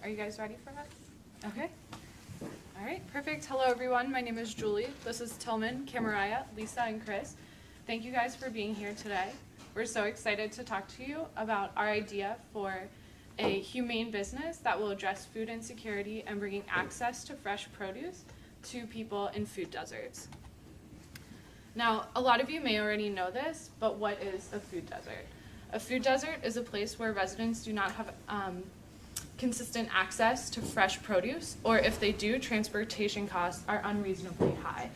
Are you guys ready for us? Okay. All right, perfect. Hello, everyone. My name is Julie. This is Tilman, Camaria, Lisa, and Chris. Thank you guys for being here today. We're so excited to talk to you about our idea for a humane business that will address food insecurity and bringing access to fresh produce to people in food deserts. Now, a lot of you may already know this, but what is a food desert? A food desert is a place where residents do not have consistent access to fresh produce, or if they do, transportation costs are unreasonably high.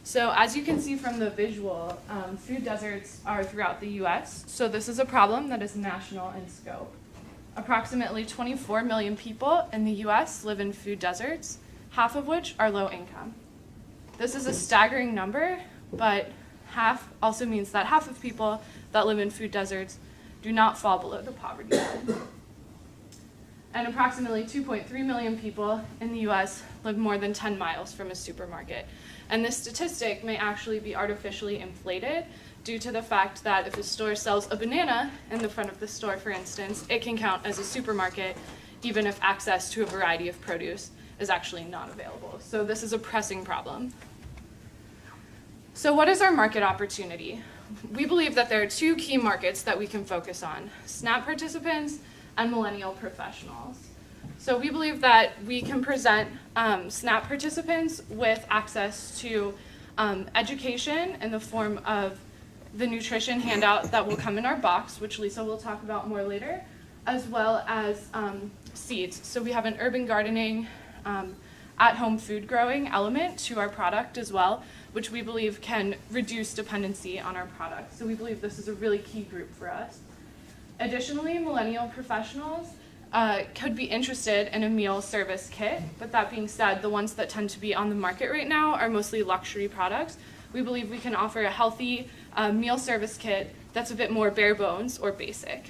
So as you can see from the visual, food deserts are throughout the US, so this is a problem that is national in scope. Approximately 24 million people in the US live in food deserts, half of which are low income. This is a staggering number, but half also means that half of people that live in food deserts do not fall below the poverty line. And approximately 2.3 million people in the US live more than 10 miles from a supermarket. And this statistic may actually be artificially inflated due to the fact that if a store sells a banana in the front of the store, for instance, it can count as a supermarket, even if access to a variety of produce is actually not available. So this is a pressing problem. So what is our market opportunity? We believe that there are two key markets that we can focus on: SNAP participants and millennial professionals. So we believe that we can present SNAP participants with access to education in the form of the nutrition handout that will come in our box, which Lisa will talk about more later, as well as seeds. So we have an urban gardening, at-home food growing element to our product as well, which we believe can reduce dependency on our product. So we believe this is a really key group for us. Additionally, millennial professionals could be interested in a meal service kit, but that being said, the ones that tend to be on the market right now are mostly luxury products. We believe we can offer a healthy meal service kit that's a bit more bare bones or basic.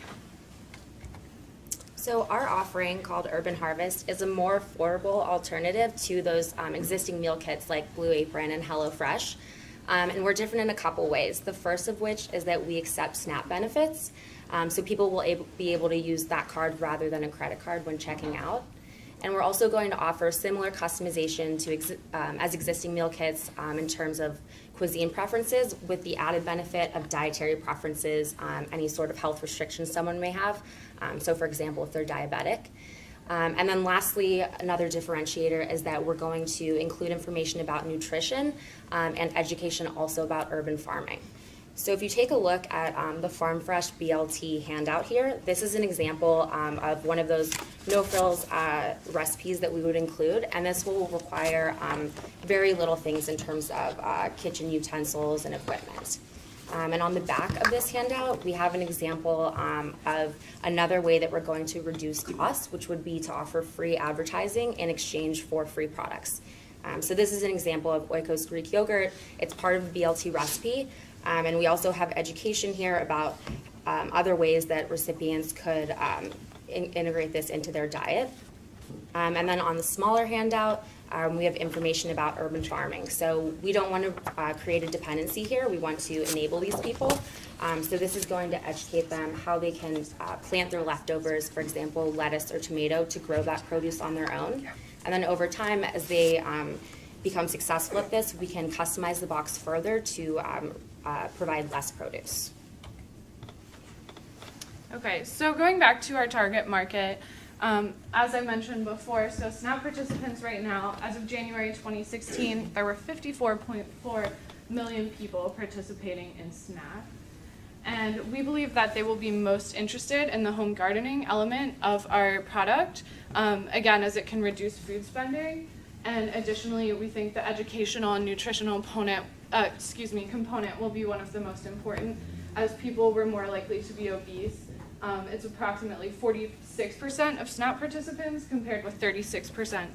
So our offering, called Urban Harvest, is a more affordable alternative to those existing meal kits like Blue Apron and HelloFresh. And we're different in a couple ways. The first of which is that we accept SNAP benefits. So people will be able to use that card rather than a credit card when checking out. And we're also going to offer similar customization to as existing meal kits in terms of cuisine preferences, with the added benefit of dietary preferences, any sort of health restrictions someone may have. So for example, if they're diabetic. And then lastly, another differentiator is that we're going to include information about nutrition and education also about urban farming. So if you take a look at the Farm Fresh BLT handout here, this is an example of one of those no-frills recipes that we would include, and this will require very little things in terms of kitchen utensils and equipment. And on the back of this handout, we have an example of another way that we're going to reduce costs, which would be to offer free advertising in exchange for free products. So this is an example of Oikos Greek yogurt. It's part of the BLT recipe. And we also have education here about other ways that recipients could integrate this into their diet. And then on the smaller handout, we have information about urban farming. So we don't want to create a dependency here. We want to enable these people. So this is going to educate them how they can plant their leftovers, for example, lettuce or tomato, to grow that produce on their own. And then over time, as they become successful at this, we can customize the box further to provide less produce. Okay, so going back to our target market, as I mentioned before, so SNAP participants right now, as of January 2016, there were 54.4 million people participating in SNAP. And we believe that they will be most interested in the home gardening element of our product, again, as it can reduce food spending. And additionally, we think the educational and nutritional component will be one of the most important, as people were more likely to be obese. It's approximately 46% of SNAP participants compared with 36%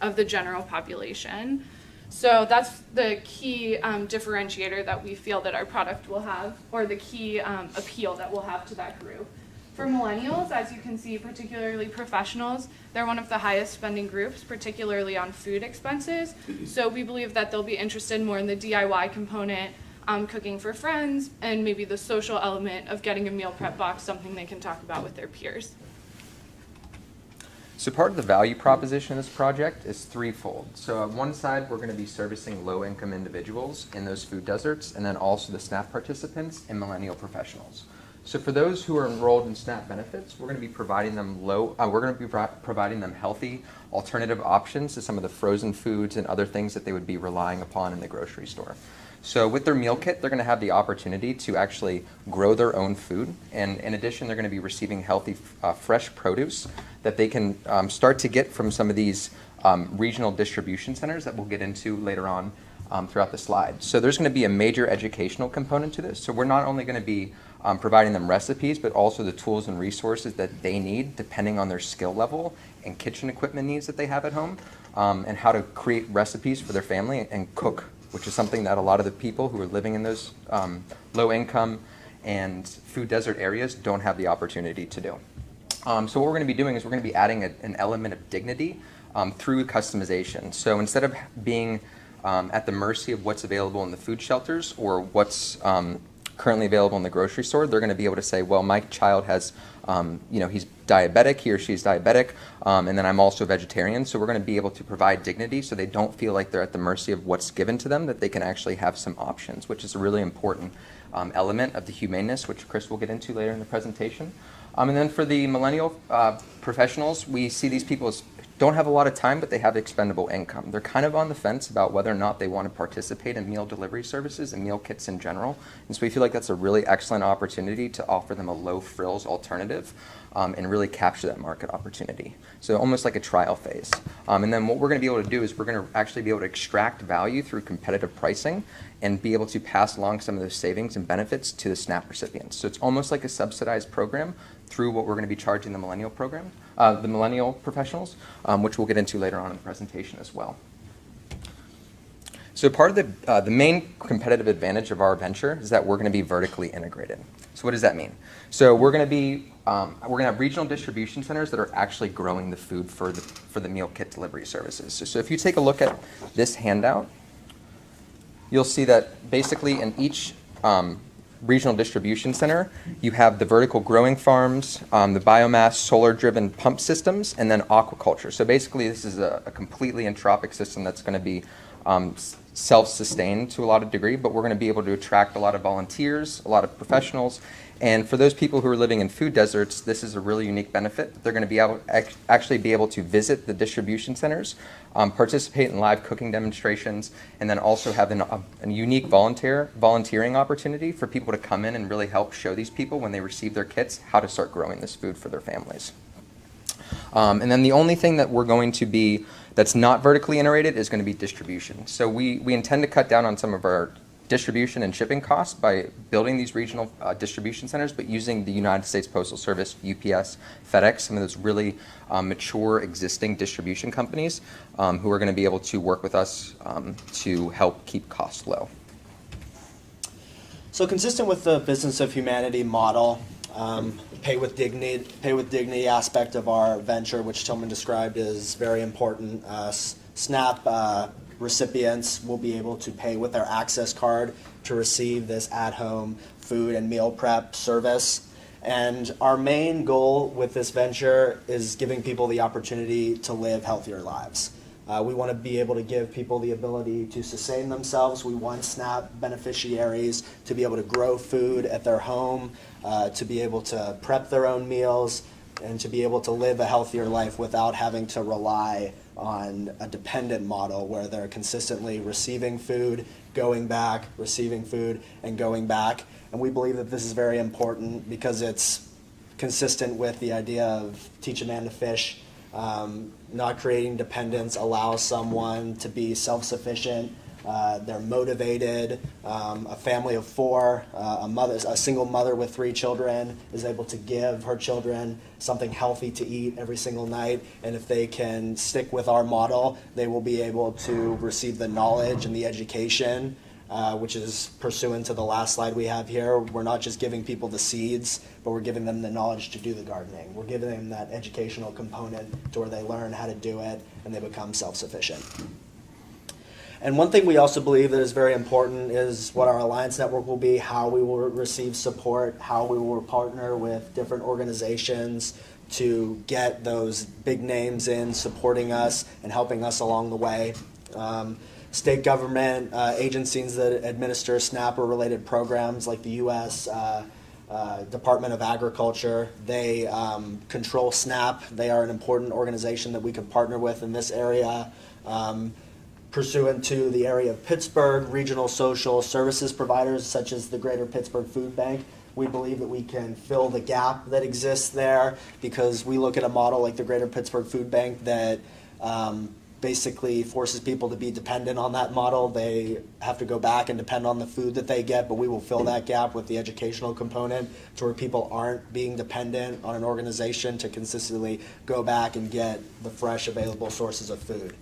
of the general population. So that's the key differentiator that we feel that our product will have, or the key appeal that we'll have to that group. For millennials, as you can see, particularly professionals, they're one of the highest spending groups, particularly on food expenses. So we believe that they'll be interested more in the DIY component, cooking for friends, and maybe the social element of getting a meal prep box, something they can talk about with their peers. So part of the value proposition of this project is threefold. So on one side, we're going to be servicing low-income individuals in those food deserts, and then also the SNAP participants and millennial professionals. So for those who are enrolled in SNAP benefits, we're going to be providing them providing them healthy alternative options to some of the frozen foods and other things that they would be relying upon in the grocery store. So with their meal kit, they're going to have the opportunity to actually grow their own food. And in addition, they're going to be receiving healthy, fresh produce that they can start to get from some of these regional distribution centers that we'll get into later on throughout the slide. So there's going to be a major educational component to this. So we're not only going to be providing them recipes, but also the tools and resources that they need depending on their skill level and kitchen equipment needs that they have at home, and how to create recipes for their family and cook, which is something that a lot of the people who are living in those low income and food desert areas don't have the opportunity to do. So what we're going to be doing is we're going to be adding an element of dignity through customization. So instead of being at the mercy of what's available in the food shelters or what's currently available in the grocery store, they're going to be able to say, well, my child has, he's diabetic, he or she's diabetic, and then I'm also vegetarian. So we're going to be able to provide dignity so they don't feel like they're at the mercy of what's given to them, that they can actually have some options, which is a really important element of the humaneness, which Chris will get into later in the presentation. And then for the millennial professionals, we see these people as don't have a lot of time, but they have expendable income. They're kind of on the fence about whether or not they want to participate in meal delivery services and meal kits in general. And so we feel like that's a really excellent opportunity to offer them a low frills alternative and really capture that market opportunity. So almost like a trial phase. And then what we're going to be able to do is we're going to actually be able to extract value through competitive pricing and be able to pass along some of those savings and benefits to the SNAP recipients. So it's almost like a subsidized program through what we're going to be charging the millennial program, the millennial professionals, which we'll get into later on in the presentation as well. So part of the main competitive advantage of our venture is that we're going to be vertically integrated. So what does that mean? So we're going to have regional distribution centers that are actually growing the food for the meal kit delivery services. So if you take a look at this handout, you'll see that basically in each regional distribution center, you have the vertical growing farms, the biomass solar-driven pump systems, and then aquaculture. So basically this is a completely entropic system that's going to be self-sustained to a lot of degree, but we're going to be able to attract a lot of volunteers, a lot of professionals, and for those people who are living in food deserts, this is a really unique benefit. They're going to be actually be able to visit the distribution centers, participate in live cooking demonstrations, and then also have a unique volunteering opportunity for people to come in and really help show these people when they receive their kits how to start growing this food for their families. And then the only thing that we're going to be that's not vertically integrated is going to be distribution. So we intend to cut down on some of our distribution and shipping costs by building these regional distribution centers, but using the United States Postal Service, UPS, FedEx, some of those really mature existing distribution companies who are going to be able to work with us to help keep costs low. So consistent with the business of humanity model, pay with dignity aspect of our venture, which Tilman described, is very important. SNAP recipients will be able to pay with their access card to receive this at-home food and meal prep service. And our main goal with this venture is giving people the opportunity to live healthier lives. We want to be able to give people the ability to sustain themselves. We want SNAP beneficiaries to be able to grow food at their home, to be able to prep their own meals, and to be able to live a healthier life without having to rely on a dependent model where they're consistently receiving food, going back, receiving food, and going back. And we believe that this is very important because it's consistent with the idea of teach a man to fish. Not creating dependence allows someone to be self-sufficient. They're motivated. A family of four, a single mother with 3 children is able to give her children something healthy to eat every single night. And if they can stick with our model, they will be able to receive the knowledge and the education, which is pursuant to the last slide we have here. We're not just giving people the seeds, but we're giving them the knowledge to do the gardening. We're giving them that educational component to where they learn how to do it and they become self-sufficient. And one thing we also believe that is very important is what our alliance network will be, how we will receive support, how we will partner with different organizations to get those big names in, supporting us and helping us along the way. State government agencies that administer SNAP or related programs like the U.S. Department of Agriculture, they control SNAP. They are an important organization that we could partner with in this area. Pursuant to the area of Pittsburgh, regional social services providers such as the Greater Pittsburgh Food Bank, we believe that we can fill the gap that exists there because we look at a model like the Greater Pittsburgh Food Bank that basically forces people to be dependent on that model. They have to go back and depend on the food that they get, but we will fill that gap with the educational component to where people aren't being dependent on an organization to consistently go back and get the fresh available sources of food.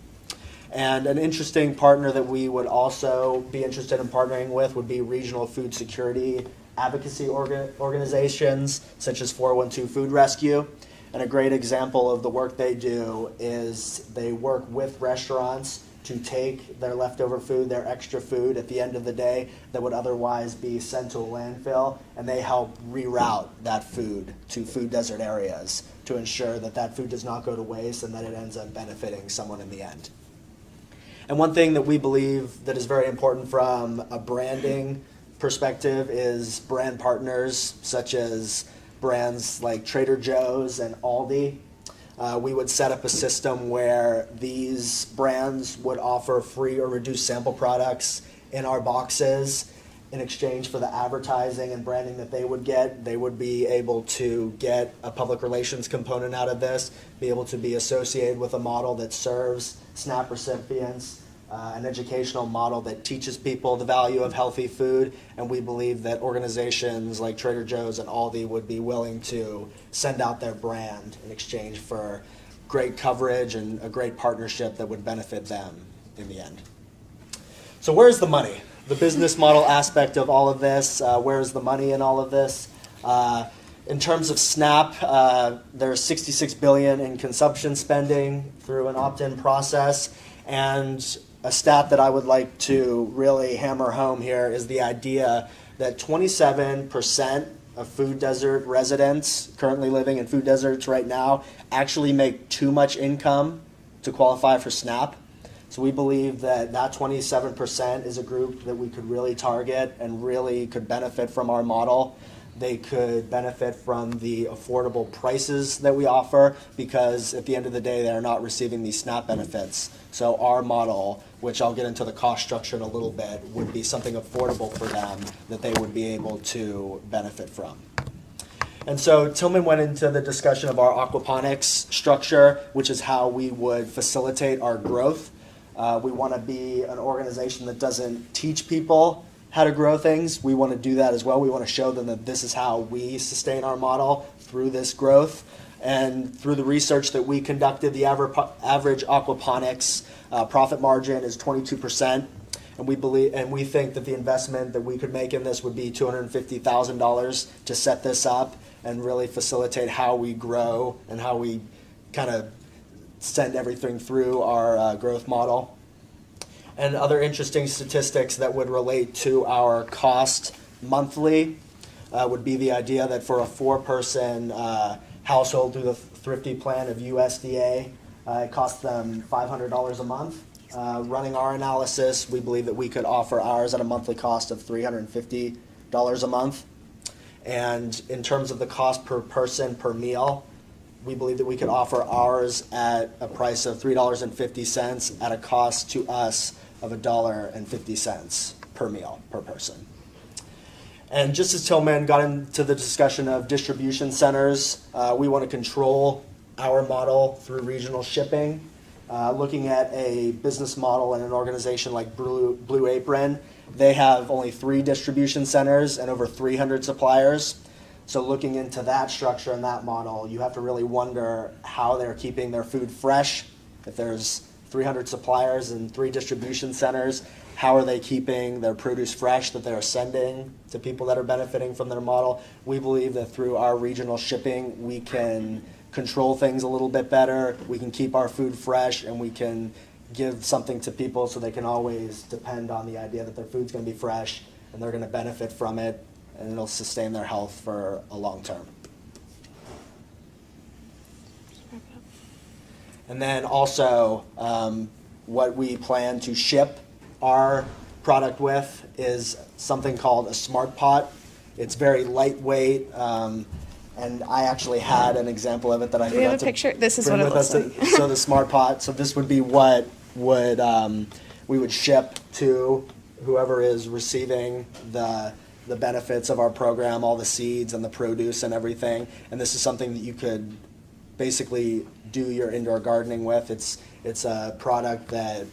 And an interesting partner that we would also be interested in partnering with would be regional food security advocacy organizations such as 412 Food Rescue. And a great example of the work they do is they work with restaurants to take their leftover food, their extra food at the end of the day that would otherwise be sent to a landfill, and they help reroute that food to food desert areas to ensure that that food does not go to waste and that it ends up benefiting someone in the end. And one thing that we believe that is very important from a branding perspective is brand partners such as brands like Trader Joe's and Aldi. We would set up a system where these brands would offer free or reduced sample products in our boxes in exchange for the advertising and branding that they would get. They would be able to get a public relations component out of this, be able to be associated with a model that serves SNAP recipients, an educational model that teaches people the value of healthy food, and we believe that organizations like Trader Joe's and Aldi would be willing to send out their brand in exchange for great coverage and a great partnership that would benefit them in the end. So where's the money? The business model aspect of all of this, where's the money in all of this? In terms of SNAP, there's $66 billion in consumption spending through an opt-in process, and a stat that I would like to really hammer home here is the idea that 27% of food desert residents currently living in food deserts right now actually make too much income to qualify for SNAP. So we believe that that 27% is a group that we could really target and really could benefit from our model. They could benefit from the affordable prices that we offer because at the end of the day, they're not receiving these SNAP benefits. So our model, which I'll get into the cost structure in a little bit, would be something affordable for them that they would be able to benefit from. And so Tilman went into the discussion of our aquaponics structure, which is how we would facilitate our growth. We want to be an organization that doesn't teach people how to grow things. We want to do that as well. We want to show them that this is how we sustain our model through this growth. And through the research that we conducted, the average aquaponics profit margin is 22%. And we think that the investment that we could make in this would be $250,000 to set this up and really facilitate how we grow and how we kind of send everything through our growth model. And other interesting statistics that would relate to our cost monthly would be the idea that for a 4-person household through the Thrifty plan of USDA, it costs them $500 a month. Running our analysis, we believe that we could offer ours at a monthly cost of $350 a month. And in terms of the cost per person per meal, we believe that we could offer ours at a price of $3.50 at a cost to us of $1.50 per meal per person. And just as Tilman got into the discussion of distribution centers, we want to control our model through regional shipping. Looking at a business model and an organization like Blue Apron, they have only 3 distribution centers and over 300 suppliers. So looking into that structure and that model, you have to really wonder how they're keeping their food fresh. If there's 300 suppliers and 3 distribution centers, how are they keeping their produce fresh that they're sending to people that are benefiting from their model? We believe that through our regional shipping, we can control things a little bit better. We can keep our food fresh, and we can give something to people so they can always depend on the idea that their food's going to be fresh and they're going to benefit from it, and it'll sustain their health for a long term. And then also what we plan to ship our product with is something called a smart pot. It's very lightweight, and I actually had an example of it that I Do we have forgot a to picture? This is bring what it with looks us. like. So the smart pot. So this would be what would we would ship to whoever is receiving the benefits of our program, all the seeds and the produce and everything. And this is something that you could basically do your indoor gardening with. It's a product that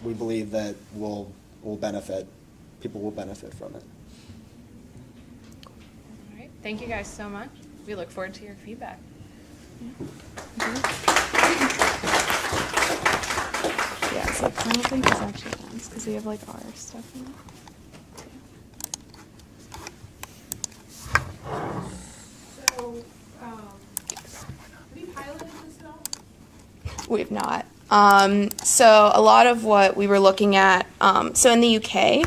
we believe that will benefit. People will benefit from it. All right. Thank you guys so much. We look forward to your feedback. Yeah, it's like, I don't think this actually counts because we have like our stuff in it. So, have you piloted this at all? We've not. So a lot of what we were looking at, so in the UK,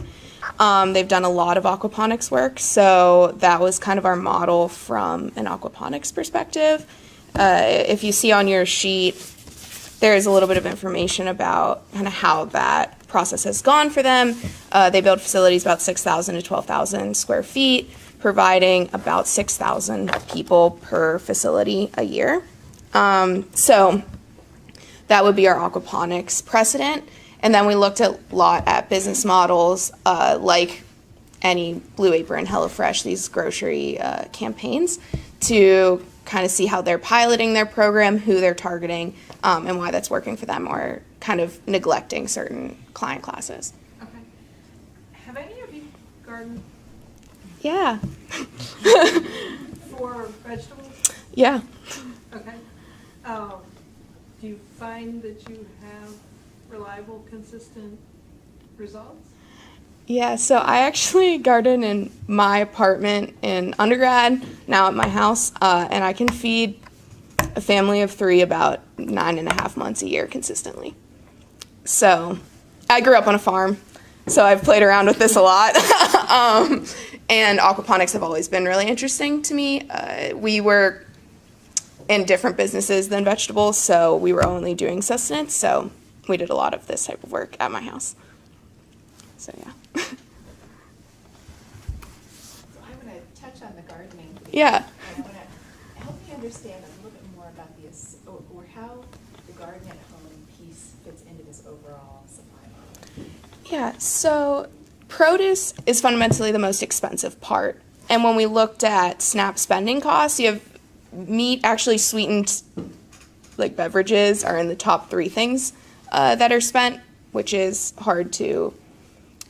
they've done a lot of aquaponics work. So that was kind of our model from an aquaponics perspective. If you see on your sheet, there is a little bit of information about kind of how that process has gone for them. They build facilities about 6,000 to 12,000 square feet, providing about 6,000 people per facility a year. So that would be our aquaponics precedent. And then we looked a lot at business models like any Blue Apron, HelloFresh, these grocery campaigns to kind of see how they're piloting their program, who they're targeting, and why that's working for them, or kind of neglecting certain client classes. Okay. Have any of you gardened Yeah. for vegetables? Yeah. Okay. Do you find that you have reliable, consistent results? Yeah, so I actually garden in my apartment in undergrad, now at my house, and I can feed a family of 3 about 9.5 months a year consistently. So I grew up on a farm, so I've played around with this a lot. And aquaponics have always been really interesting to me. We were in different businesses than vegetables, so we were only doing sustenance, so we did a lot of this type of work at my house. So yeah. So I'm going to touch on the gardening. Yeah. And I want to help me understand a little bit more about or how the garden at home piece fits into this overall supply model. Yeah, so produce is fundamentally the most expensive part. And when we looked at SNAP spending costs, you have meat, actually sweetened like beverages are in the top 3 things that are spent, which is hard to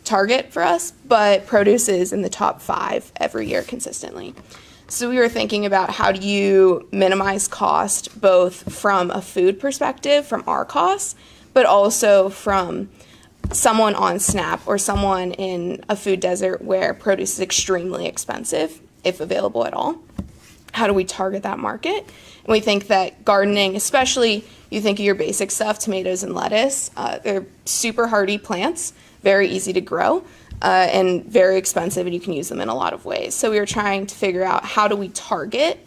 target for us, but produce is in the top 5 every year consistently. So we were thinking about how do you minimize cost both from a food perspective, from our costs, but also from someone on SNAP or someone in a food desert where produce is extremely expensive, if available at all. How do we target that market? And we think that gardening, especially you think of your basic stuff, tomatoes and lettuce, they're super hardy plants, very easy to grow, and very expensive, and you can use them in a lot of ways. So we were trying to figure out how do we target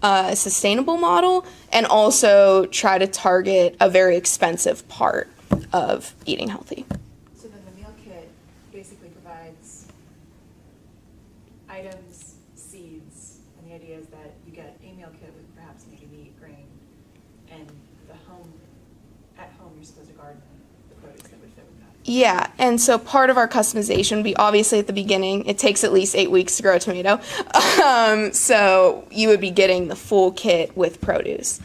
a sustainable model and also try to target a very expensive part of eating healthy. So then the meal kit basically provides items, seeds, and the idea is that you get a meal kit with perhaps maybe meat, grain, and at home you're supposed to garden the produce that would fit with that. Yeah, and so part of our customization would be obviously at the beginning, it takes at least 8 weeks to grow a tomato. So you would be getting the full kit with produce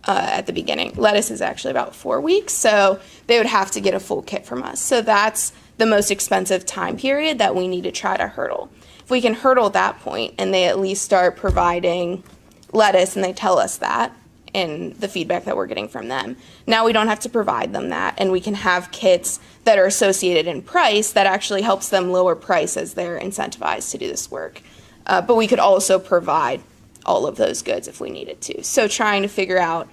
at the beginning. Lettuce is actually about 4 weeks, so they would have to get a full kit from us. So that's the most expensive time period that we need to try to hurdle. If we can hurdle that point and they at least start providing lettuce and they tell us that, in the feedback that we're getting from them. Now we don't have to provide them that, and we can have kits that are associated in price that actually helps them lower price as they're incentivized to do this work. But we could also provide all of those goods if we needed to. So trying to figure out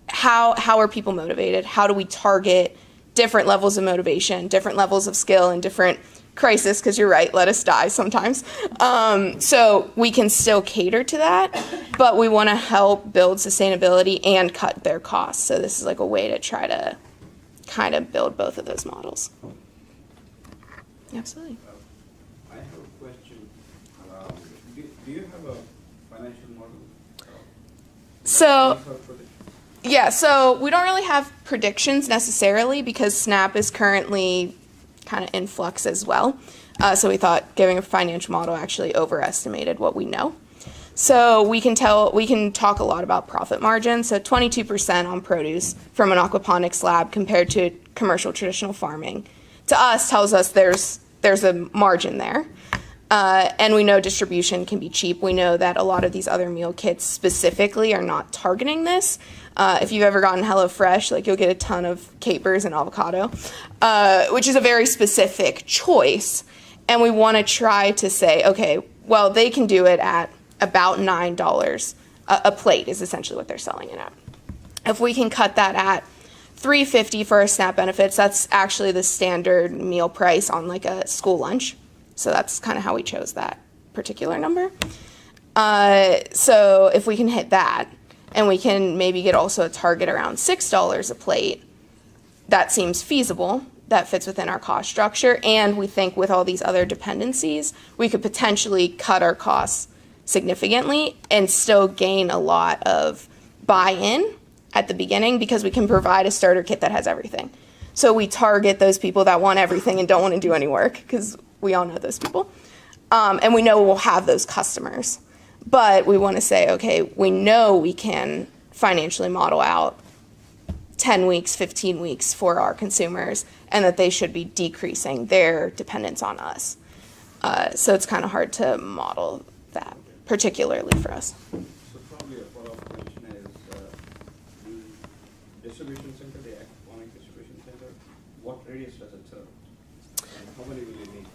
how are people motivated? How do we target different levels of motivation, different levels of skill, and different crisis, because you're right, let us die sometimes. So we can still cater to that, but we want to help build sustainability and cut their costs. So this is like a way to try to kind of build both of those models. Absolutely. I have a question. Do you have a financial model? So, yeah, so we don't really have predictions necessarily because SNAP is currently kind of in flux as well. So we thought giving a financial model actually overestimated what we know. So we can talk a lot about profit margin. So 22% on produce from an aquaponics lab compared to commercial traditional farming, to us tells us there's a margin there. And we know distribution can be cheap. We know that a lot of these other meal kits specifically are not targeting this. If you've ever gotten HelloFresh, like you'll get a ton of capers and avocado, which is a very specific choice. And we want to try to say, okay, well, they can do it at about $9 a plate is essentially what they're selling it at. If we can cut that at $3.50 for our SNAP benefits, that's actually the standard meal price on like a school lunch. So that's kind of how we chose that particular number. So if we can hit that, and we can maybe get also a target around $6 a plate, that seems feasible. That fits within our cost structure. And we think with all these other dependencies, we could potentially cut our costs significantly and still gain a lot of buy-in at the beginning because we can provide a starter kit that has everything. So we target those people that want everything and don't want to do any work, because we all know those people. And we know we'll have those customers. But we want to say, okay, we know we can financially model out 10 weeks, 15 weeks for our consumers, and that they should be decreasing their dependence on us. So it's kind of hard to model that, particularly for us. So probably a follow-up question is, the distribution center, the aquaponic distribution center, what radius does it serve? And how many will you need?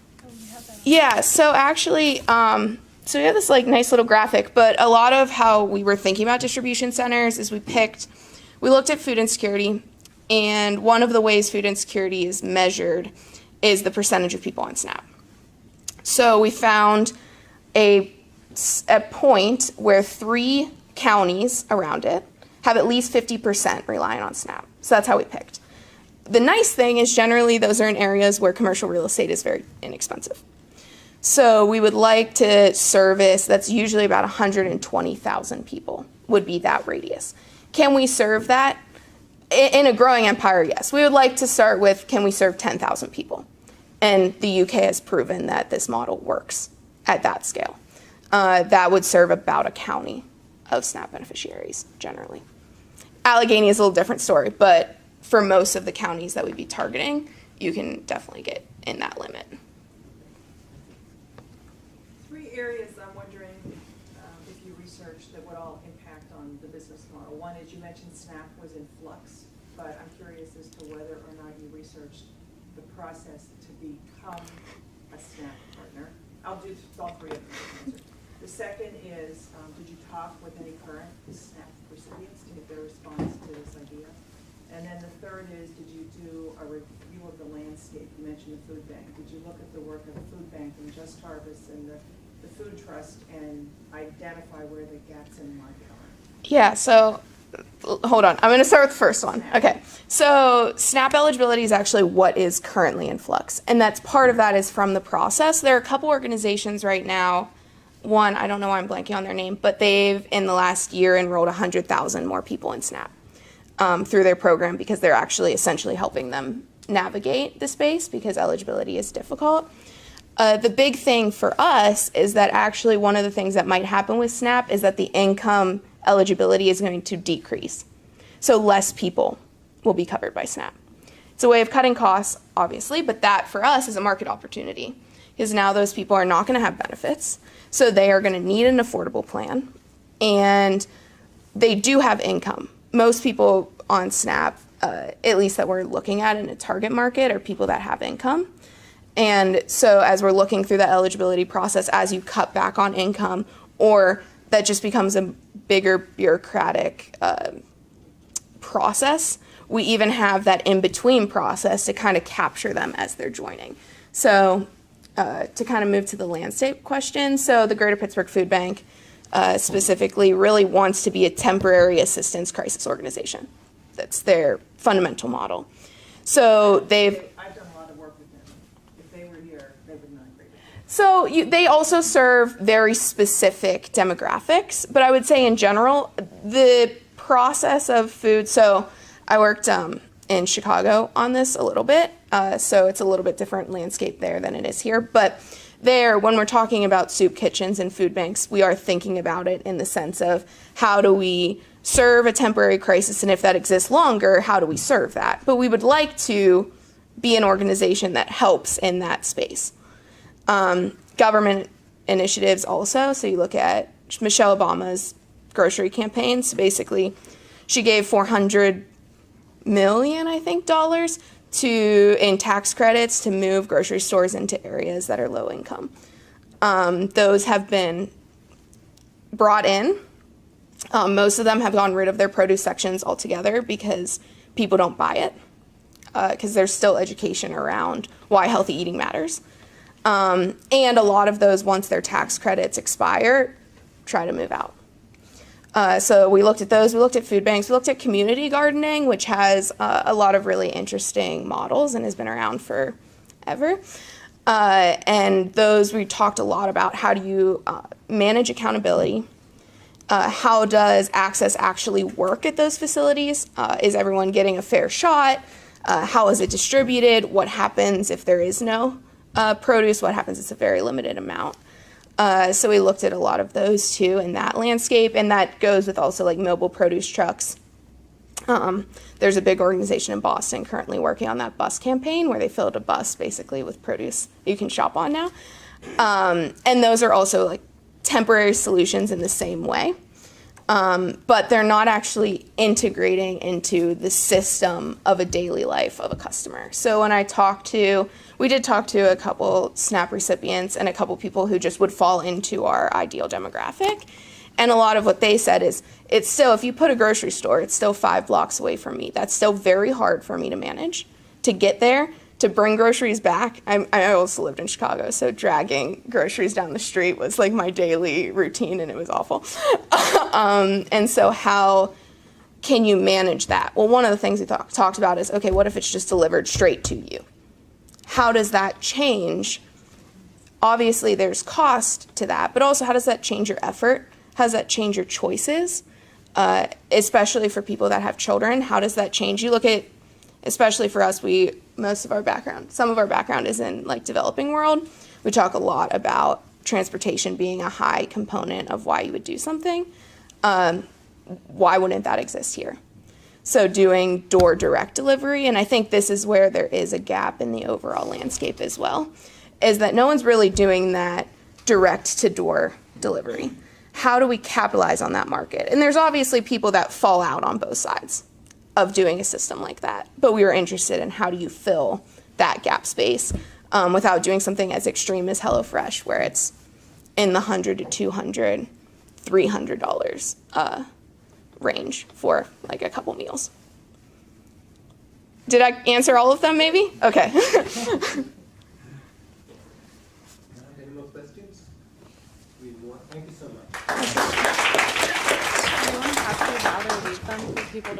Yeah, so actually, so we have this like nice little graphic, but a lot of how we were thinking about distribution centers is we looked at food insecurity, and one of the ways food insecurity is measured is the percentage of people on SNAP. So we found a point where 3 counties around it have at least 50% relying on SNAP. So that's how we picked. The nice thing is generally those are in areas where commercial real estate is very inexpensive. So we would like to service, that's usually about 120,000 people would be that radius. Can we serve that? In a growing empire, yes. We would like to start with, can we serve 10,000 people? And the UK has proven that this model works at that scale. That would serve about a county of SNAP beneficiaries, generally. Allegheny is a little different story, but for most of the counties that we'd be targeting, you can definitely get in that limit. 3 areas I'm wondering if you researched that would all impact on the business model. One is you mentioned SNAP was in flux, but I'm curious as to whether or not you researched the process to become a SNAP partner. I'll do all 3 of them. The second is, did you talk with any current SNAP recipients to get their response to this idea? And then the third is, did you do a review of the landscape? You mentioned the food bank. Did you look at the work of the food bank and Just Harvest and the food trust and identify where the gaps in the market are? Yeah, so hold on. I'm going to start with the first one. Okay, so SNAP eligibility is actually what is currently in flux. And that's part of that is from the process. There are a couple organizations right now. One, I don't know why I'm blanking on their name, but they've, in the last year, enrolled 100,000 more people in SNAP through their program because they're actually essentially helping them navigate the space because eligibility is difficult. The big thing for us is that actually one of the things that might happen with SNAP is that the income eligibility is going to decrease. So less people will be covered by SNAP. It's a way of cutting costs, obviously, but that for us is a market opportunity because now those people are not going to have benefits. So they are going to need an affordable plan, and they do have income. Most people on SNAP, at least that we're looking at in a target market, are people that have income. And so as we're looking through the eligibility process, as you cut back on income, or that just becomes a bigger bureaucratic process, we even have that in-between process to kind of capture them as they're joining. So to kind of move to the landscape question, so the Greater Pittsburgh Food Bank specifically really wants to be a temporary assistance crisis organization. That's their fundamental model. So I've done a lot of work with them. If they were here, they would not agree. So they also serve very specific demographics, but I would say in general, the process of food, so I worked in Chicago on this a little bit, so it's a little bit different landscape there than it is here, but there, when we're talking about soup kitchens and food banks, we are thinking about it in the sense of how do we serve a temporary crisis, and if that exists longer, how do we serve that? But we would like to be an organization that helps in that space. Government initiatives also, so you look at Michelle Obama's grocery campaign, so basically she gave $400 million, I think, dollars in tax credits to move grocery stores into areas that are low income. Those have been brought in. Most of them have gotten rid of their produce sections altogether because people don't buy it, because there's still education around why healthy eating matters. And a lot of those, once their tax credits expire, try to move out. So we looked at those, we looked at food banks, we looked at community gardening, which has a lot of really interesting models and has been around forever. And those, we talked a lot about how do you manage accountability, how does access actually work at those facilities, is everyone getting a fair shot, how is it distributed, what happens if there is no produce, what happens if it's a very limited amount. So we looked at a lot of those too in that landscape, and that goes with also like mobile produce trucks. There's a big organization in Boston currently working on that bus campaign where they filled a bus basically with produce you can shop on now. And those are also like temporary solutions in the same way, but they're not actually integrating into the system of a daily life of a customer. So when we did talk to a couple SNAP recipients and a couple people who just would fall into our ideal demographic. And a lot of what they said is, it's still, if you put a grocery store, it's still 5 blocks away from me. That's still very hard for me to manage, to get there, to bring groceries back. I also lived in Chicago, so dragging groceries down the street was like my daily routine, and it was awful. And so how can you manage that? Well, one of the things we talked about is, okay, what if it's just delivered straight to you? How does that change? Obviously, there's cost to that, but also how does that change your effort? How does that change your choices? Especially for people that have children, how does that change? You look at, especially for us, some of our background is in like developing world. We talk a lot about transportation being a high component of why you would do something. Why wouldn't that exist here? So doing door direct delivery, and I think this is where there is a gap in the overall landscape as well, is that no one's really doing that direct to door delivery. How do we capitalize on that market? And there's obviously people that fall out on both sides of doing a system like that, but we were interested in how do you fill that gap space without doing something as extreme as HelloFresh, where it's in the $100 to $200, $300 range for like a couple meals. Did I answer all of them maybe? Okay. Any more questions? Thank you so much. Do you want to pass these out or leave them for people to